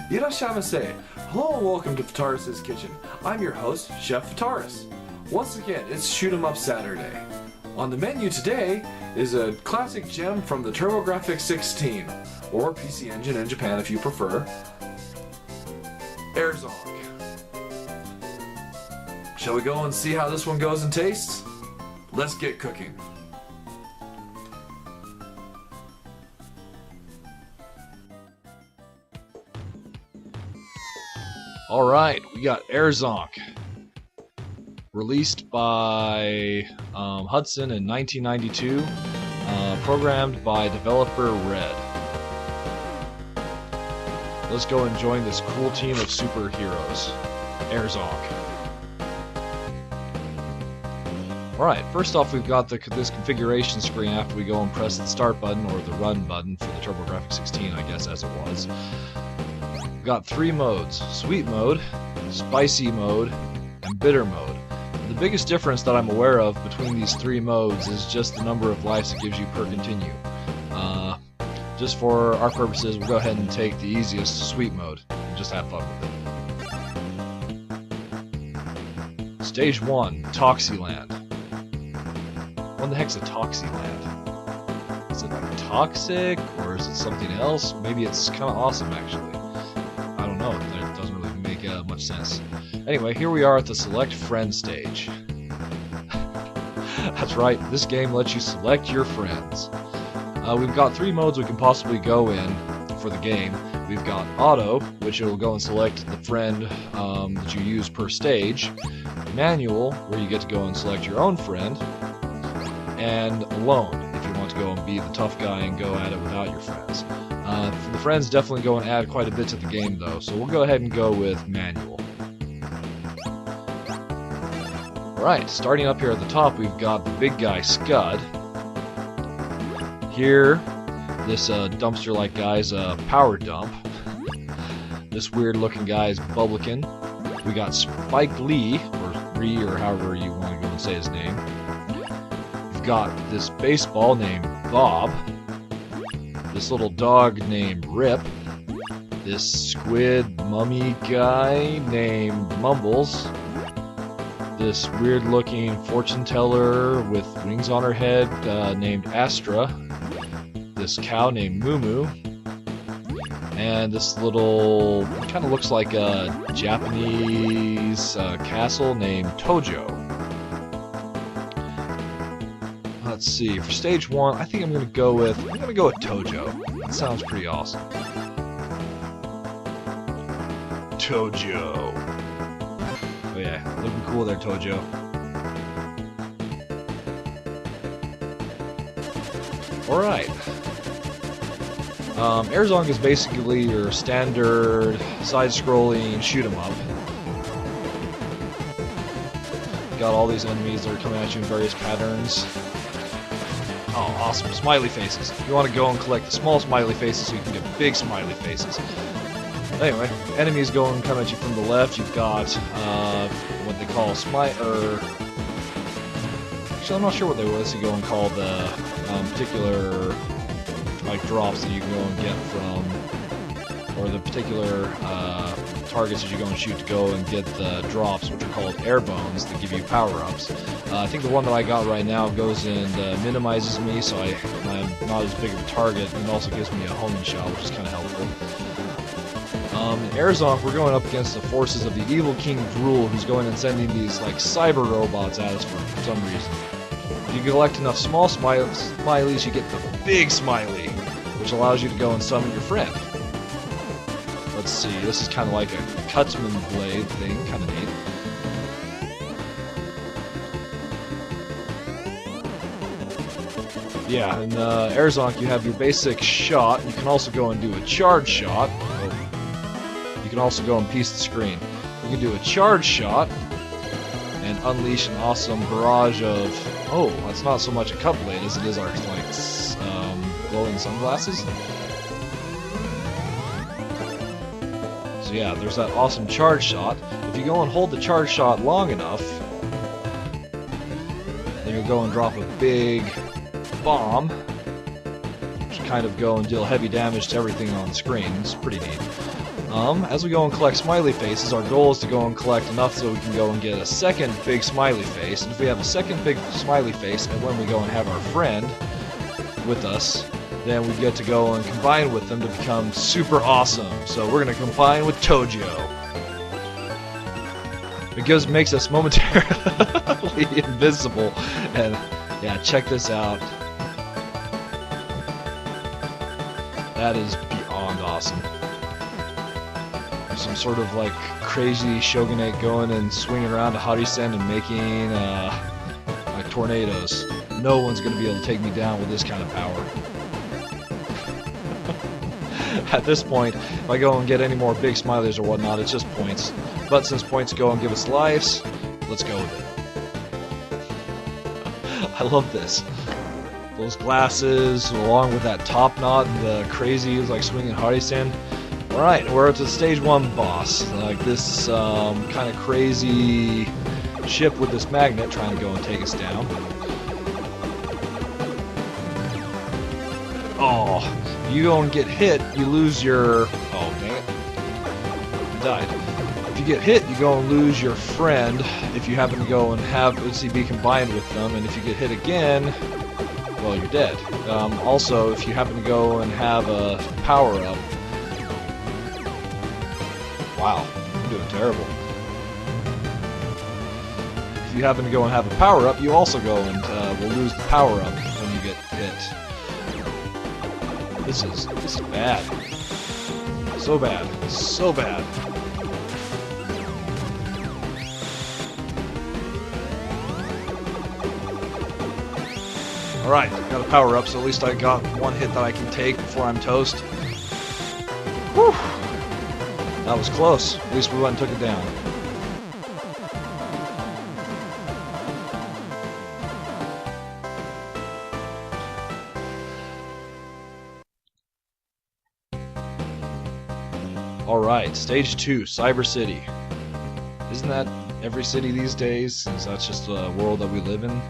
Irashamase. Hello and welcome to Fitaurus' Kitchen. I'm your host, Chef Fitaurus. Once again, it's Shoot 'em Up Saturday. On the menu today is a classic gem from the TurboGrafx 16, or PC Engine in Japan if you prefer, Air Zonk. Shall we go and see how this one goes and tastes? Let's get cooking. Alright, we got Air Zonk, released by Hudson in 1992, programmed by developer Red. Let's go and join this cool team of superheroes, Air Zonk. Alright, first off we've got this configuration screen after we go and press the start button, or the run button for the TurboGrafx 16 I guess as it was. We've got three modes: sweet mode, spicy mode, and bitter mode. The biggest difference that I'm aware of between these three modes is just the number of lives it gives you per continue. Just for our purposes, we'll go ahead and take the easiest, sweet mode, and just have fun with it. Stage 1, Toxyland. What the heck's a Toxyland? Is it like toxic, or is it something else? Maybe it's kind of awesome actually. I don't know, it doesn't really make much sense. Anyway, here we are at the Select Friend stage. That's right, this game lets you select your friends. We've got three modes we can possibly go in for the game. We've got Auto, which will go and select the friend that you use per stage. Manual, where you get to go and select your own friend. And Alone, if you want to go and be the tough guy and go at it without your friends. The friends definitely go and add quite a bit to the game though, so we'll go ahead and go with Manual. Alright, starting up here at the top, we've got the big guy Scud. Here, this dumpster-like guy's a power dump. This weird-looking guy's Bubblekin. We got Spike Lee, or Ree, or however you want to go and say his name. We've got this baseball named Bob. This little dog named Rip. This squid mummy guy named Mumbles. This weird-looking fortune teller with wings on her head named Astra. This cow named Moo, and this little, kind of looks like a Japanese castle named Tojo. Let's see, for stage 1, I think I'm gonna go with Tojo. That sounds pretty awesome. Tojo. Oh yeah, looking cool there, Tojo. Alright. Air Zonk is basically your standard side-scrolling shoot-'em-up. Got all these enemies that are coming at you in various patterns. Oh, awesome. Smiley faces. You want to go and collect the small smiley faces so you can get big smiley faces. Anyway, enemies go and come at you from the left. You've got what they call actually, I'm not sure what they was. You go and call the particular like drops that you can go and get from, or the particular targets that you go and shoot to go and get the drops, which are called air bones, that give you power-ups. I think the one that I got right now goes and minimizes me, so I'm not as big of a target, and it also gives me a homing shot, which is kind of helpful. In Air Zonk, we're going up against the forces of the evil King Drool, who's going and sending these like cyber robots at us for some reason. If you collect enough small smileys, you get the big smiley, which allows you to go and summon your friend. Let's see, this is kind of like a Cutsman blade thing, kind of neat. Yeah, in Air Zonk you have your basic shot. You can also go and do a charge shot. Oh. You can also go and piece the screen. You can do a charge shot and unleash an awesome barrage of... Oh, that's not so much a cut blade as it is our, like, glowing sunglasses. So yeah, there's that awesome charge shot. If you go and hold the charge shot long enough, then you'll go and drop a big bomb, which kind of go and deal heavy damage to everything on the screen. It's pretty neat. As we go and collect smiley faces, our goal is to go and collect enough so we can go and get a second big smiley face. And if we have a second big smiley face, and when we go and have our friend with us, then we get to go and combine with them to become super awesome. So we're going to combine with Tojo. It makes us momentarily invisible. And yeah, check this out. That is beyond awesome. Some sort of like crazy shogunate going and swinging around a Harisen and making like tornadoes. No one's going to be able to take me down with this kind of power. At this point, if I go and get any more big smileys or whatnot, it's just points. But since points go and give us lives, let's go with it. I love this. Those glasses, along with that top knot and the crazy like swinging Harisen. Alright, we're up to stage 1 boss. Like this kind of crazy ship with this magnet trying to go and take us down. Oh, you go and get hit, you lose your... Oh, dang it. I died. If you get hit, you go and lose your friend if you happen to go and have OCB combined with them, and if you get hit again, well, you're dead. Also, if you happen to go and have a power-up, wow, I'm doing terrible. If you happen to go and have a power-up, you also go and will lose the power-up when you get hit. This is bad. So bad. So bad. Alright, got a power-up, so at least I got one hit that I can take before I'm toast. Whew! That was close. At least we went and took it down. Alright, stage 2, Cyber City. Isn't that every city these days? Is that just the world that we live in?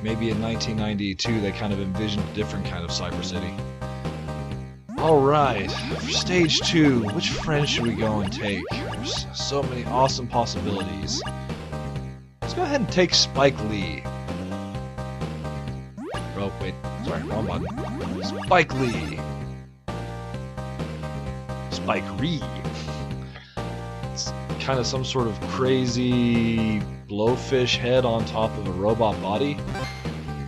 Maybe in 1992 they kind of envisioned a different kind of Cyber City. Alright, for stage 2, which friend should we go and take? There's so many awesome possibilities. Let's go ahead and take Spike Lee. Oh, wait, sorry, wrong button. Spike Lee. Spike Lee. It's kind of some sort of crazy blowfish head on top of a robot body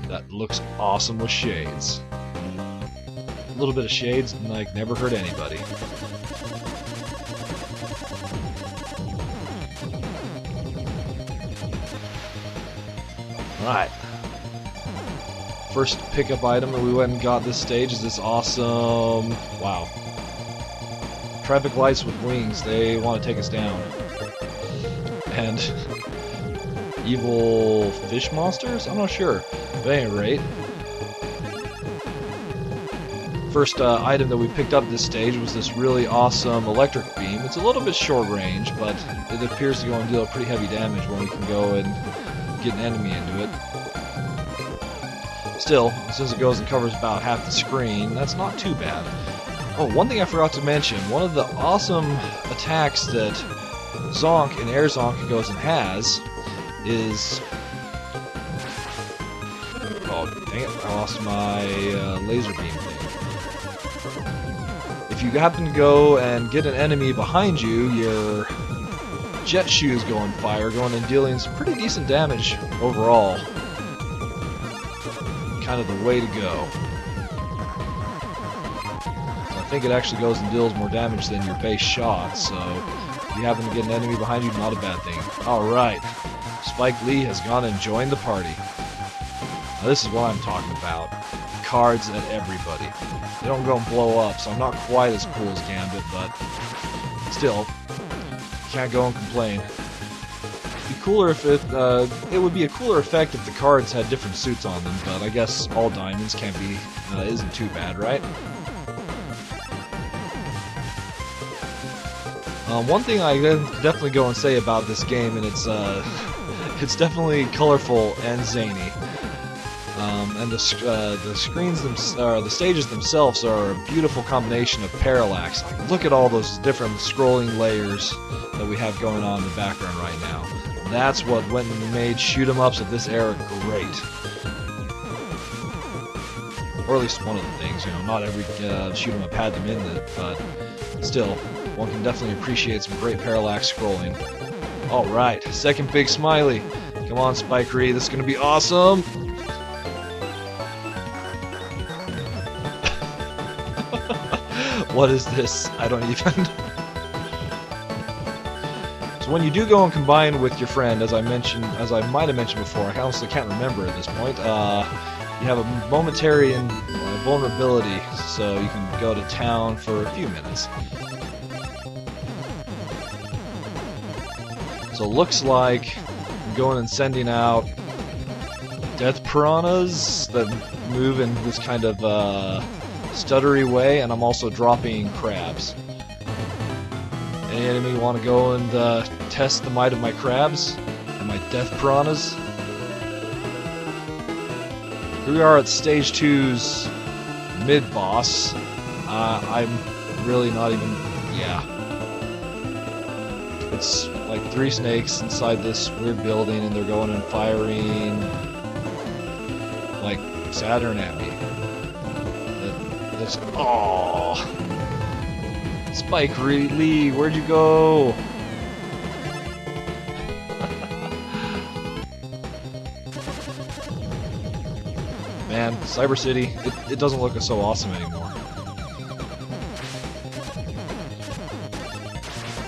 that looks awesome with shades. A little bit of shades, like, never hurt anybody. Alright. First pickup item that we went and got this stage is this awesome... Wow. Traffic lights with wings, they want to take us down. And... evil fish monsters? I'm not sure. But at any rate... First item that we picked up this stage was this really awesome electric beam. It's a little bit short range, but it appears to go and deal pretty heavy damage when we can go and get an enemy into it. Still, since it goes and covers about half the screen, that's not too bad. Oh, one thing I forgot to mention, one of the awesome attacks that Zonk and Air Zonk goes and has is... Oh, dang it, I lost my laser beam thing. If you happen to go and get an enemy behind you, your jet shoes go on fire, going and dealing some pretty decent damage overall. Kind of the way to go. I think it actually goes and deals more damage than your base shot, so if you happen to get an enemy behind you, not a bad thing. Alright, Spike Lee has gone and joined the party. Now this is what I'm talking about. Cards at everybody. They don't go and blow up, so I'm not quite as cool as Gambit, but still, can't go and complain. It'd be cooler if it would be a cooler effect if the cards had different suits on them, but I guess all diamonds can't be, isn't too bad, right? One thing I definitely go and say about this game, and it's definitely colorful and zany. and the screens the stages themselves are a beautiful combination of parallax. Like, look at all those different scrolling layers that we have going on in the background right now. That's what went and made shoot 'em ups of this era great. Or at least one of the things, you know, not every shoot 'em up had them in it, but still, one can definitely appreciate some great parallax scrolling. Alright, second big smiley. Come on, Spike Lee, this is gonna be awesome! What is this? I don't even... So when you do go and combine with your friend, as I might have mentioned before, I honestly can't remember at this point, you have a momentary vulnerability, so you can go to town for a few minutes. So it looks like I'm going and sending out death piranhas that move in this kind of stuttery way, and I'm also dropping crabs. Any enemy want to go and test the might of my crabs and my death piranhas? Here we are at Stage 2's mid-boss. I'm really not even... yeah. It's like 3 snakes inside this weird building, and they're going and firing like Saturn at me. That's... aww. Spike Lee, where'd you go? Man, Cyber City, it doesn't look so awesome anymore.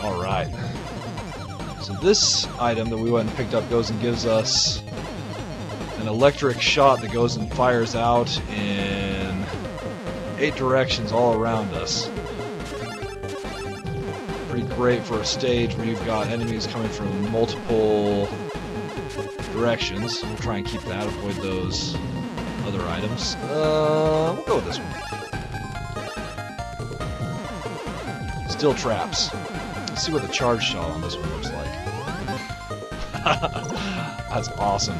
Alright. So this item that we went and picked up goes and gives us an electric shot that goes and fires out in 8 directions all around us. Pretty great for a stage where you've got enemies coming from multiple directions. We'll try and keep that, avoid those other items. We'll go with this one. Still traps. Let's see what the charge shot on this one looks like. That's awesome.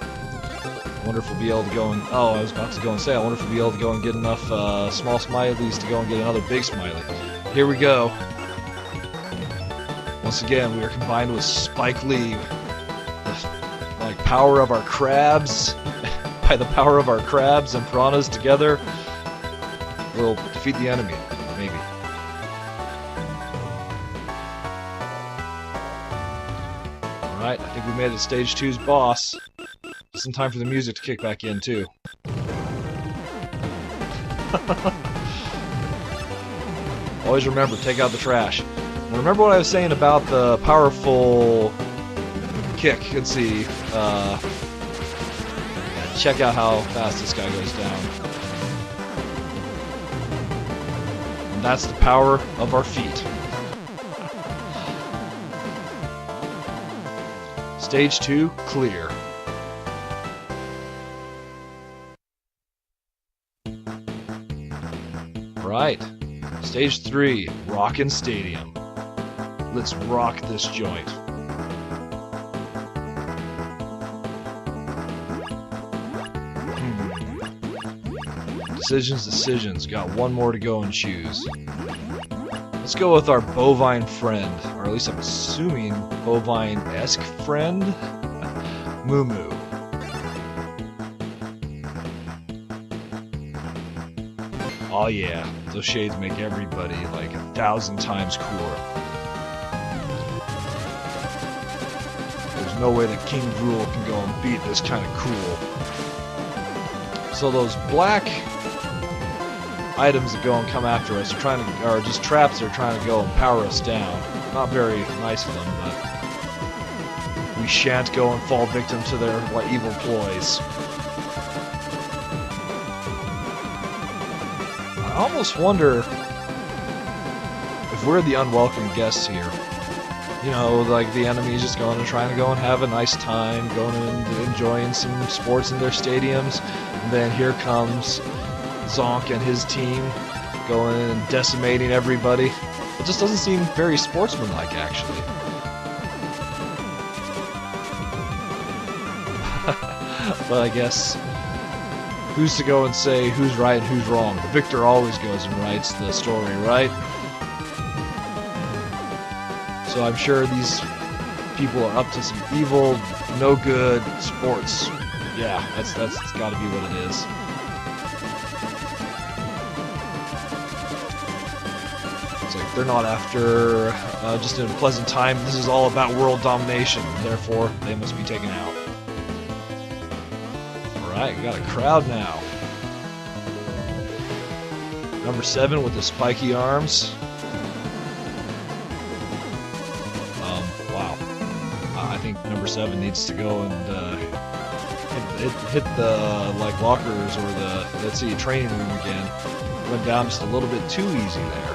I wonder if we'll be able to go and... oh, I was about to go and say, I wonder if we'll be able to go and get enough small smileys to go and get another big smiley. Here we go. Once again, we are combined with Spike Lee. The power of our crabs. By the power of our crabs and piranhas together, we'll defeat the enemy. Maybe. Alright, I think we made it to Stage 2's boss. Just in time for the music to kick back in, too. Always remember, take out the trash. Now remember what I was saying about the powerful kick. Let's see. Check out how fast this guy goes down. And that's the power of our feet. Stage 2, clear. Right. Stage 3, Rockin' Stadium. Let's rock this joint. Decisions. Got one more to go and choose. Let's go with our bovine friend, or at least I'm assuming bovine-esque friend, Moo Moo. Oh yeah, those shades make everybody like 1,000 times cooler. There's no way that King Drool can go and beat this kind of cool. So those black items that go and come after us are just traps that are trying to go and power us down. Not very nice of them, but we shan't go and fall victim to their evil ploys. I almost wonder if we're the unwelcome guests here. You know, like the enemy's just going and trying to go and have a nice time, going and enjoying some sports in their stadiums, and then here comes Zonk and his team going and decimating everybody. It just doesn't seem very sportsmanlike, actually. But I guess, who's to go and say who's right and who's wrong? The victor always goes and writes the story, right? So I'm sure these people are up to some evil, no good sports. Yeah, that's got to be what it is. It's like they're not after just a pleasant time. This is all about world domination. Therefore, they must be taken out. All right, we got a crowd now. Number 7 with the spiky arms. Wow. I think number 7 needs to go and hit the like lockers or the, let's see, training room again. Went down just a little bit too easy there.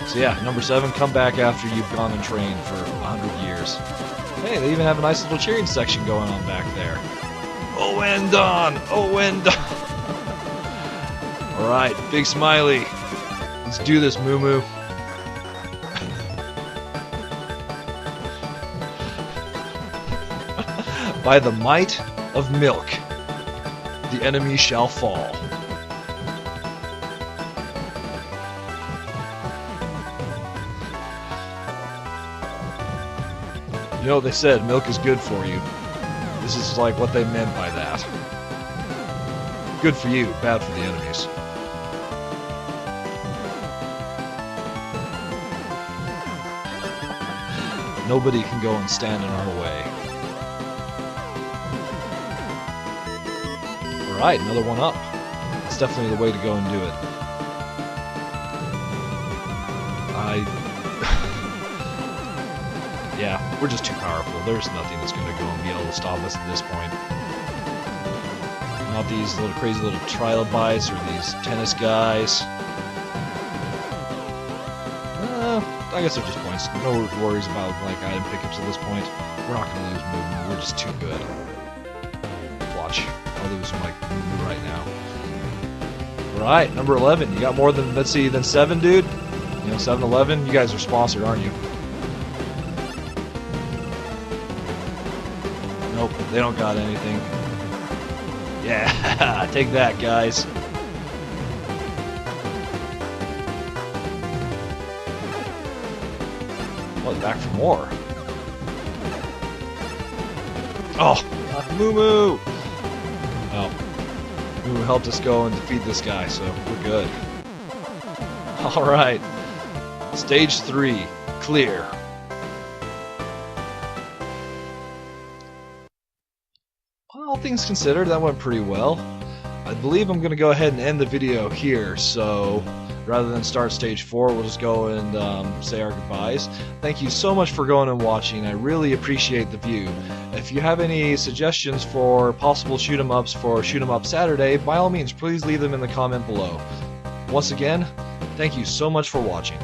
So yeah, number 7, come back after you've gone and trained for 100 years. Hey, they even have a nice little cheering section going on back there. Owen Don! Owen Don! Alright, big smiley. Let's do this, Moo Moo. By the might of milk, the enemy shall fall. You know, they said milk is good for you. This is like what they meant by that. Good for you, bad for the enemies. Nobody can go and stand in our way. Alright, another one up. It's definitely the way to go and do it. Yeah, we're just too powerful. There's nothing that's going to go and be able to stop us at this point. Not these little crazy little trilobites or these tennis guys. I guess they're just points. No worries about like item pickups at this point. We're not going to lose movement. We're just too good. Watch. I'll lose like right now. Right, number 11. You got more than, let's see, than 7, dude? You know, 7-Eleven? You guys are sponsored, aren't you? Nope, they don't got anything. Yeah, take that, guys. What, back for more? Oh, Moo Moo! Oh, Moo Moo helped us go and defeat this guy, so we're good. Alright. Stage 3, clear. All things considered, that went pretty well. I believe I'm going to go ahead and end the video here, so rather than start stage 4, we'll just go and say our goodbyes. Thank you so much for going and watching. I really appreciate the view. If you have any suggestions for possible shoot-em-ups for Shoot-em-Up Saturday, by all means, please leave them in the comment below. Once again, thank you so much for watching.